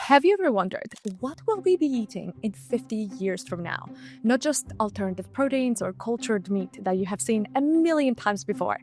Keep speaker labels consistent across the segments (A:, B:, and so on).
A: Have you ever wondered what will we be eating in 50 years from now? Not just alternative proteins or cultured meat that you have seen a million times before.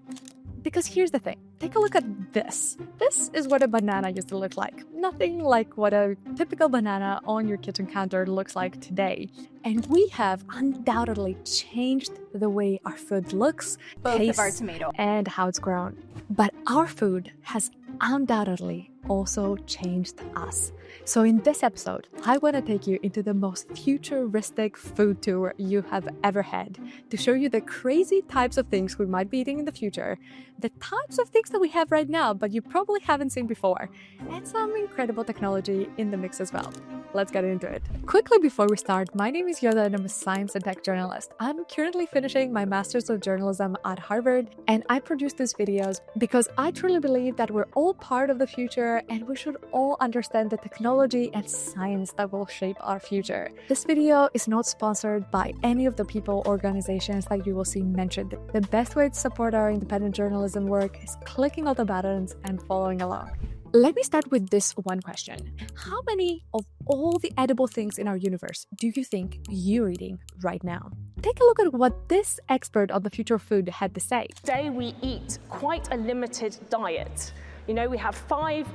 A: Because here's the thing, take a look at this. This is what a banana used to look like. Nothing like what a typical banana on your kitchen counter looks like today. And we have undoubtedly changed the way our food looks, tastes, and how it's grown. But our food has undoubtedly also changed us. So in this episode, I want to take you into the most futuristic food tour you have ever had to show you the crazy types of things we might be eating in the future, the types of things that we have right now but you probably haven't seen before, and some incredible technology in the mix as well. Let's get into it. Quickly before we start, my name is Yoda and I'm a science and tech journalist. I'm currently finishing my Master's of Journalism at Harvard, and I produce these videos because I truly believe that we're all part of the future and we should all understand the technology and science that will shape our future. This video is not sponsored by any of the people or organizations that you will see mentioned. The best way to support our independent journalism work is clicking all the buttons and following along. Let me start with this one question. How many of all the edible things in our universe do you think you're eating right now? Take a look at what this expert on the future of food had to say.
B: Today we eat quite a limited diet. We have 5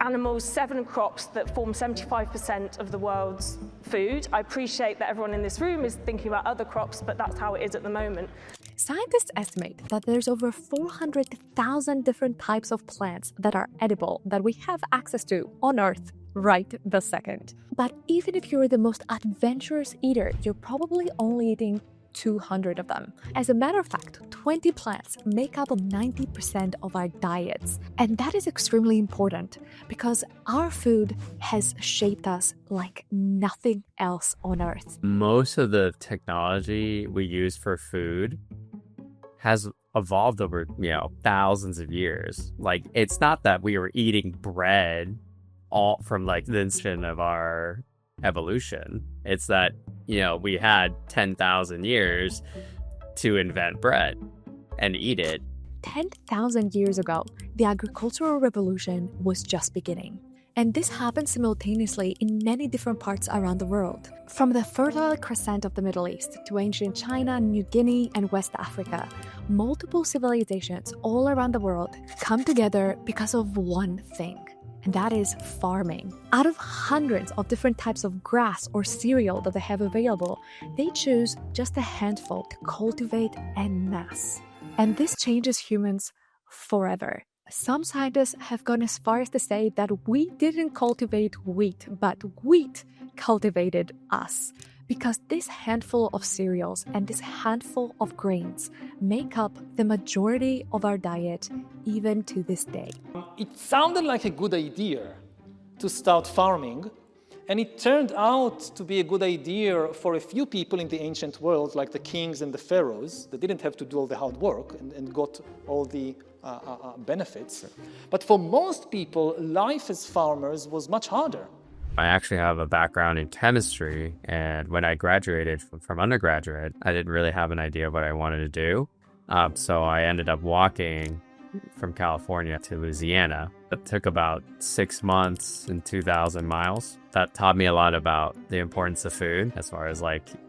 B: animals, 7 crops that form 75% of the world's food. I appreciate that everyone in this room is thinking about other crops, but that's how it is at the moment.
A: Scientists estimate that there's over 400,000 different types of plants that are edible that we have access to on Earth right this second. But even if you're the most adventurous eater, you're probably only eating 200 of them. As a matter of fact, 20 plants make up 90% of our diets. And that is extremely important because our food has shaped us like nothing else on Earth.
C: Most of the technology we use for food has evolved over, thousands of years. Like, it's not that we were eating bread all from the instant of our evolution. It's that we had 10,000 years to invent bread and eat it.
A: 10,000 years ago, the agricultural revolution was just beginning. And this happened simultaneously in many different parts around the world. From the Fertile Crescent of the Middle East to ancient China, New Guinea, and West Africa, multiple civilizations all around the world come together because of one thing. And that is farming. Out of hundreds of different types of grass or cereal that they have available, they choose just a handful to cultivate en masse. And this changes humans forever. Some scientists have gone as far as to say that we didn't cultivate wheat, but wheat cultivated us. Because this handful of cereals and this handful of grains make up the majority of our diet even to this day.
D: It sounded like a good idea to start farming, and it turned out to be a good idea for a few people in the ancient world, like the kings and the pharaohs, that didn't have to do all the hard work and got all the benefits. But for most people, life as farmers was much harder.
C: I actually have a background in chemistry, and when I graduated from undergraduate, I didn't really have an idea of what I wanted to do. So I ended up walking from California to Louisiana. It took about 6 months and 2,000 miles. That taught me a lot about the importance of food, as far as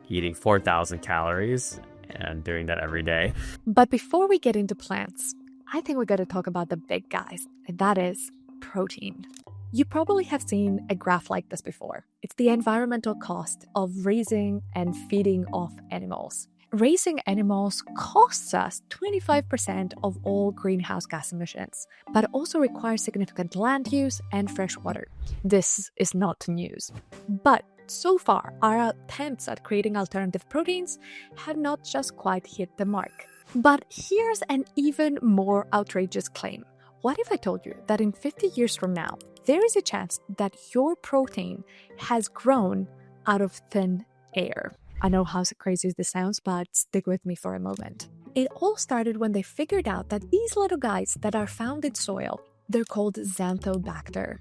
C: eating 4,000 calories and doing that every day.
A: But before we get into plants, I think we got to talk about the big guys, and that is protein. You probably have seen a graph like this before. It's the environmental cost of raising and feeding off animals. Raising animals costs us 25% of all greenhouse gas emissions, but also requires significant land use and fresh water. This is not news. But so far, our attempts at creating alternative proteins have not just quite hit the mark. But here's an even more outrageous claim. What if I told you that in 50 years from now, there is a chance that your protein has grown out of thin air? I know how crazy this sounds, but stick with me for a moment. It all started when they figured out that these little guys that are found in soil, they're called xanthobacter.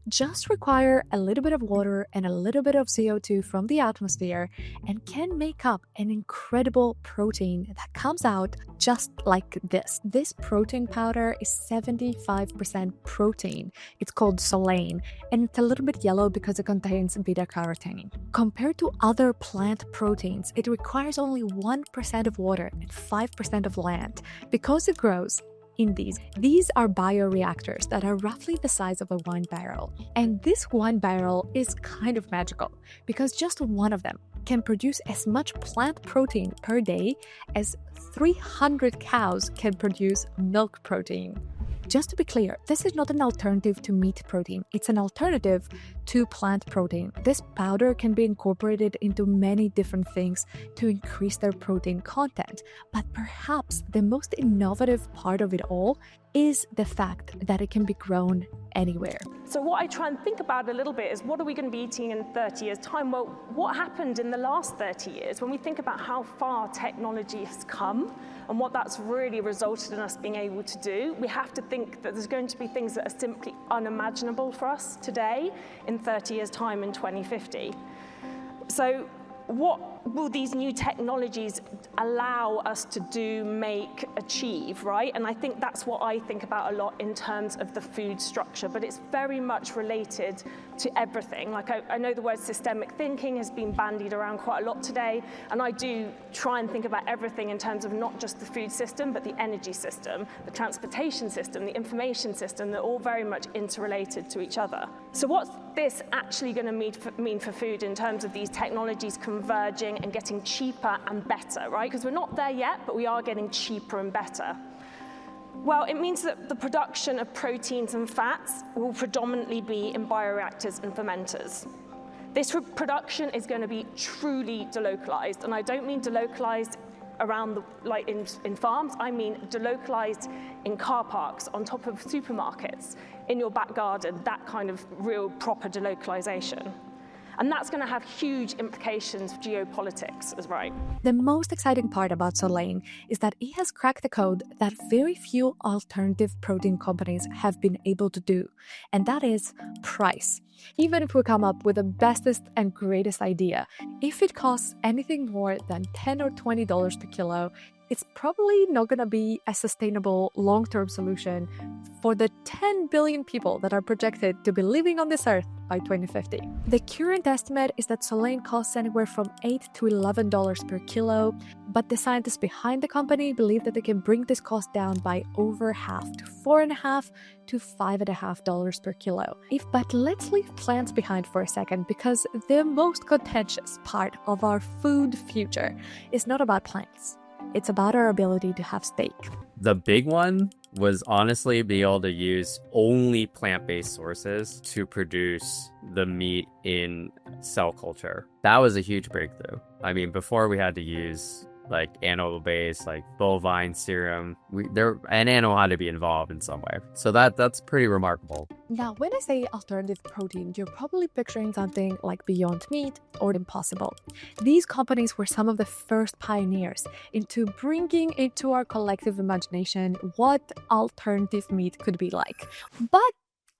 A: just require a little bit of water and a little bit of CO2 from the atmosphere and can make up an incredible protein that comes out just like this. This protein powder is 75% protein. It's called solein, and it's a little bit yellow because it contains beta-carotene. Compared to other plant proteins, it requires only 1% of water and 5% of land because it grows in these. These are bioreactors that are roughly the size of a wine barrel. And this wine barrel is kind of magical because just one of them can produce as much plant protein per day as 300 cows can produce milk protein. Just to be clear, this is not an alternative to meat protein. It's an alternative to plant protein. This powder can be incorporated into many different things to increase their protein content. But perhaps the most innovative part of it all is the fact that it can be grown anywhere.
B: So what I try and think about a little bit is, what are we going to be eating in 30 years' time? Well, what happened in the last 30 years when we think about how far technology has come and what that's really resulted in us being able to do? We have to think that there's going to be things that are simply unimaginable for us today in 30 years' time in 2050. So what will these new technologies allow us to do, make, achieve, right? And I think that's what I think about a lot in terms of the food structure, but it's very much related to everything. Like I know the word systemic thinking has been bandied around quite a lot today, and I do try and think about everything in terms of not just the food system, but the energy system, the transportation system, the information system. They're all very much interrelated to each other. So what's this actually going to mean for food in terms of these technologies converging and getting cheaper and better, right? Because we're not there yet, but we are getting cheaper and better. Well, it means that the production of proteins and fats will predominantly be in bioreactors and fermenters. This production is going to be truly delocalized, and I don't mean delocalized around like in farms. I mean delocalized in car parks, on top of supermarkets, in your back garden, that kind of real proper delocalization. And that's going to have huge implications for geopolitics as well.
A: The most exciting part about solein is that it has cracked the code that very few alternative protein companies have been able to do, and that is price. Even if we come up with the bestest and greatest idea, if it costs anything more than $10 or $20 per kilo, it's probably not going to be a sustainable long-term solution for the 10 billion people that are projected to be living on this earth by 2050. The current estimate is that solein costs anywhere from $8 to $11 per kilo, but the scientists behind the company believe that they can bring this cost down by over half to $4.5 to $5.5 per kilo. But let's leave plants behind for a second, because the most contentious part of our food future is not about plants. It's about our ability to have steak.
C: The big one was honestly being able to use only plant-based sources to produce the meat in cell culture. That was a huge breakthrough. I mean, before we had to use like animal-based, like bovine serum. An animal had to be involved in some way. So that's pretty remarkable.
A: Now, when I say alternative protein, you're probably picturing something like Beyond Meat or Impossible. These companies were some of the first pioneers into bringing into our collective imagination what alternative meat could be like. But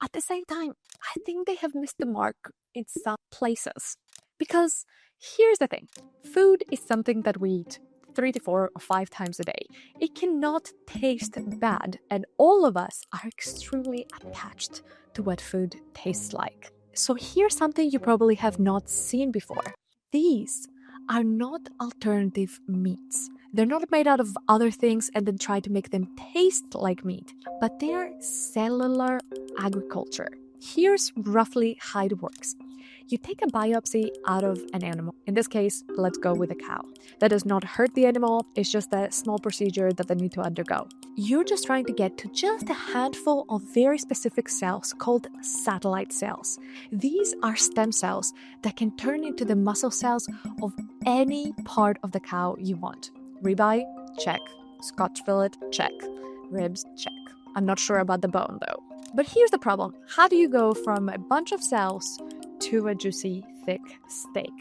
A: at the same time, I think they have missed the mark in some places. Because here's the thing, food is something that we eat 3 to 4 or 5 times a day. It cannot taste bad, and all of us are extremely attached to what food tastes like. So here's something you probably have not seen before. These are not alternative meats. They're not made out of other things and then try to make them taste like meat, but they're cellular agriculture. Here's roughly how it works. You take a biopsy out of an animal. In this case, let's go with a cow. That does not hurt the animal, it's just a small procedure that they need to undergo. You're just trying to get to just a handful of very specific cells called satellite cells. These are stem cells that can turn into the muscle cells of any part of the cow you want. Ribeye? Check. Scotch fillet? Check. Ribs? Check. I'm not sure about the bone though. But here's the problem. How do you go from a bunch of cells to a juicy, thick steak?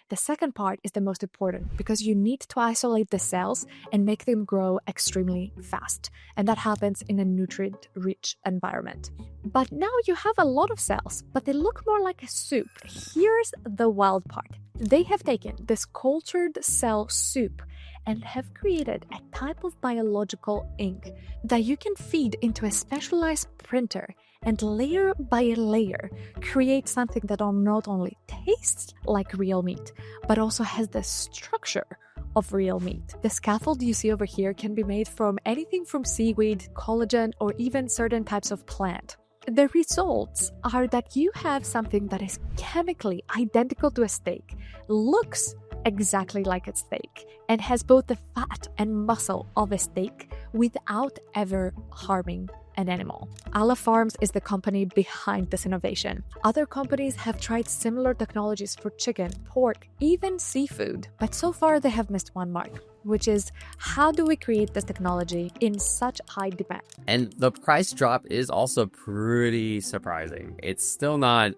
A: The second part is the most important because you need to isolate the cells and make them grow extremely fast. And that happens in a nutrient-rich environment. But now you have a lot of cells, but they look more like a soup. Here's the wild part. They have taken this cultured cell soup and have created a type of biological ink that you can feed into a specialized printer and layer by layer create something that not only tastes like real meat, but also has the structure of real meat. The scaffold you see over here can be made from anything from seaweed, collagen, or even certain types of plant. The results are that you have something that is chemically identical to a steak, looks exactly like a steak, and has both the fat and muscle of a steak without ever harming an animal. Ala Farms is the company behind this innovation. Other companies have tried similar technologies for chicken, pork, even seafood, but so far they have missed one mark, which is how do we create this technology in such high demand?
C: And the price drop is also pretty surprising. It's still not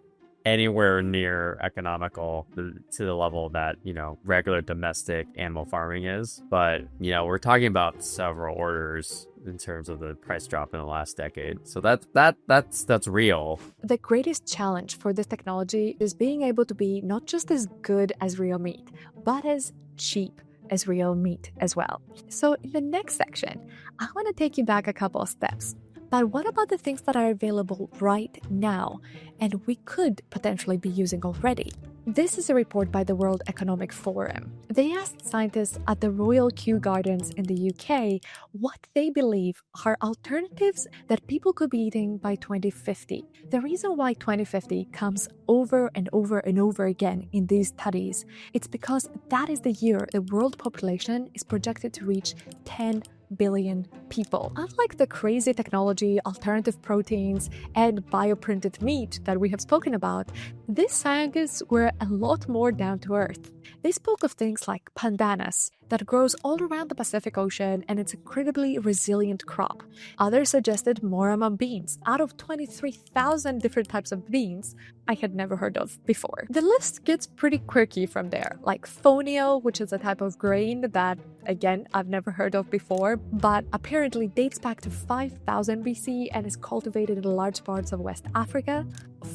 C: anywhere near economical to the level that, regular domestic animal farming is. But, we're talking about several orders in terms of the price drop in the last decade. So that's real.
A: The greatest challenge for this technology is being able to be not just as good as real meat, but as cheap as real meat as well. So in the next section, I want to take you back a couple of steps. But what about the things that are available right now and we could potentially be using already? This is a report by the World Economic Forum. They asked scientists at the Royal Kew Gardens in the UK what they believe are alternatives that people could be eating by 2050. The reason why 2050 comes over and over and over again in these studies, it's because that is the year the world population is projected to reach 10 billion people. Unlike the crazy technology, alternative proteins, and bioprinted meat that we have spoken about, these scientists were a lot more down to earth. They spoke of things like pandanus that grows all around the Pacific Ocean and it's incredibly resilient crop. Others suggested moramam beans out of 23,000 different types of beans I had never heard of before. The list gets pretty quirky from there, like fonio, which is a type of grain that, again, I've never heard of before, but apparently dates back to 5000 BC and is cultivated in large parts of West Africa.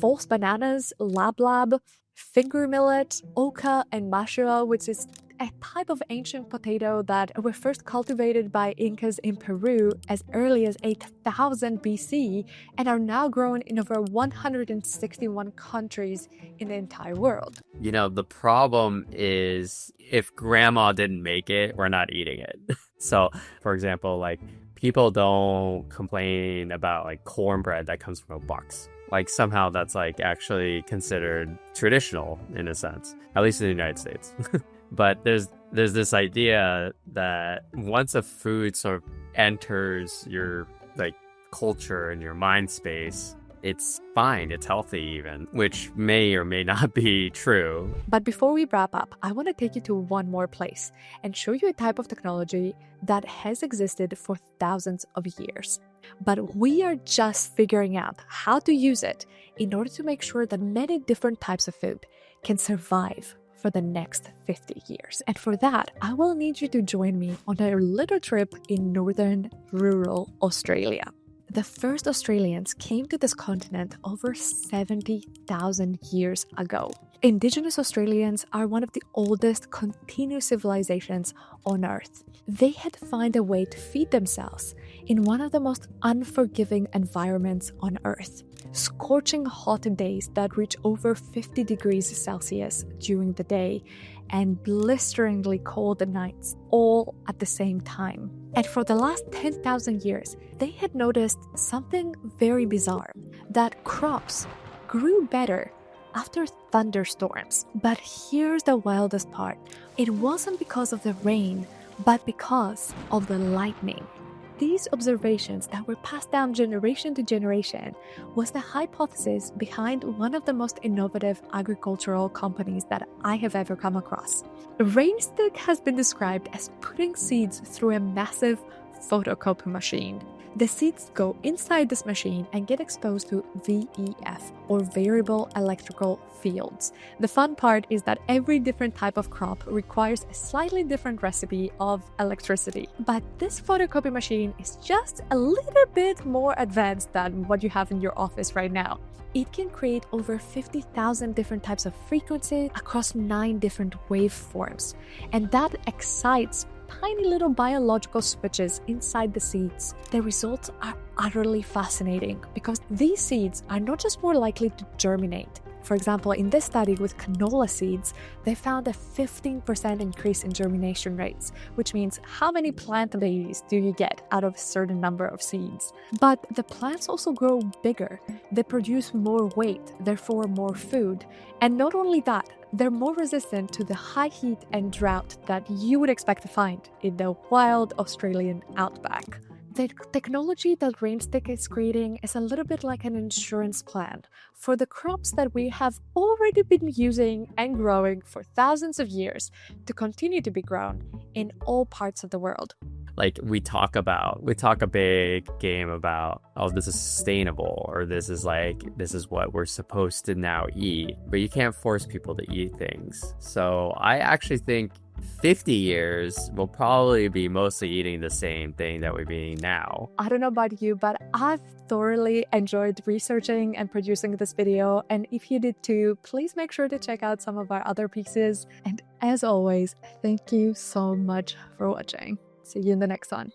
A: False bananas, lablab, finger millet, oca, and mashua, which is a type of ancient potato that were first cultivated by Incas in Peru as early as 8000 BC and are now grown in over 161 countries in the entire world.
C: The problem is if grandma didn't make it, we're not eating it. So, for example, people don't complain about cornbread that comes from a box. Somehow that's actually considered traditional in a sense, at least in the United States. But there's this idea that once a food sort of enters your culture and your mind space, it's fine, it's healthy even, which may or may not be true.
A: But before we wrap up, I want to take you to one more place and show you a type of technology that has existed for thousands of years. But we are just figuring out how to use it in order to make sure that many different types of food can survive for the next 50 years. And for that, I will need you to join me on a little trip in northern rural Australia. The first Australians came to this continent over 70,000 years ago. Indigenous Australians are one of the oldest continuous civilizations on Earth. They had to find a way to feed themselves in one of the most unforgiving environments on Earth. Scorching hot days that reach over 50 degrees Celsius during the day and blisteringly cold nights all at the same time. And for the last 10,000 years, they had noticed something very bizarre, that crops grew better after thunderstorms. But here's the wildest part. It wasn't because of the rain, but because of the lightning. These observations that were passed down generation to generation was the hypothesis behind one of the most innovative agricultural companies that I have ever come across. Rainstick has been described as putting seeds through a massive photocopy machine. The seeds go inside this machine and get exposed to VEF, or variable electrical fields. The fun part is that every different type of crop requires a slightly different recipe of electricity. But this photocopy machine is just a little bit more advanced than what you have in your office right now. It can create over 50,000 different types of frequencies across 9 different waveforms, and that excites tiny little biological switches inside the seeds. The results are utterly fascinating because these seeds are not just more likely to germinate. For example, in this study with canola seeds, they found a 15% increase in germination rates, which means how many plant babies do you get out of a certain number of seeds? But the plants also grow bigger. They produce more weight, therefore more food. And not only that, they're more resistant to the high heat and drought that you would expect to find in the wild Australian outback. The technology that Rainstick is creating is a little bit like an insurance plan for the crops that we have already been using and growing for thousands of years to continue to be grown in all parts of the world.
C: Like we talk a big game about, oh, this is sustainable, or this is what we're supposed to now eat, but you can't force people to eat things. So I actually think 50 years we'll probably be mostly eating the same thing that we're eating now.
A: I don't know about you, but I've thoroughly enjoyed researching and producing this video, and if you did too, please make sure to check out some of our other pieces. And as always, thank you so much for watching. See you in the next one.